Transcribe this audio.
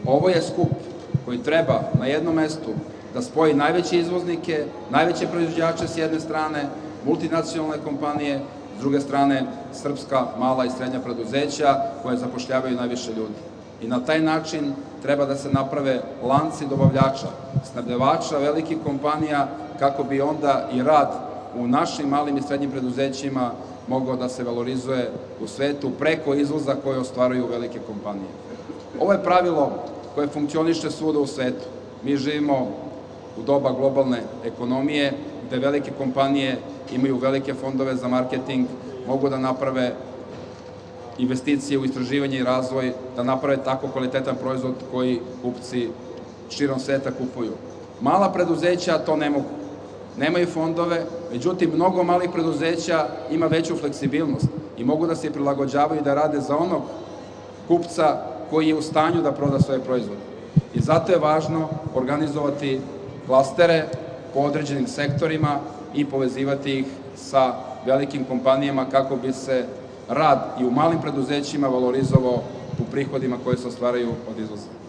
Ovo je skup koji treba na jednom mestu da spoji najveće izvoznike, najveće proizvođače s jedne strane, multinacionalne kompanije, s druge strane srpska mala i srednja preduzeća koje zapošljavaju najviše ljudi. I na taj način treba da se naprave lanci dobavljača, snabdevača velikih kompanija, kako bi onda i rad u našim malim i srednjim preduzećima mogao da se valorizuje u svetu preko izvoza koje ostvaruju velike kompanije. Ovo je pravilo koje funkcioniše svuda u svetu. Mi živimo u doba globalne ekonomije, gde velike kompanije imaju velike fondove za marketing, mogu da naprave investicije u istraživanje i razvoj, da naprave tako kvalitetan proizvod koji kupci širom sveta kupuju. Mala preduzeća to ne mogu. Nemaju fondove, međutim, mnogo malih preduzeća ima veću fleksibilnost i mogu da se prilagođavaju i da rade za onog kupca koji je u stanju da proda svoje proizvode. I zato je važno organizovati klastere po određenim sektorima i povezivati ih sa velikim kompanijama kako bi se rad i u malim preduzećima valorizovao u prihodima koje se ostvaraju od izvoza.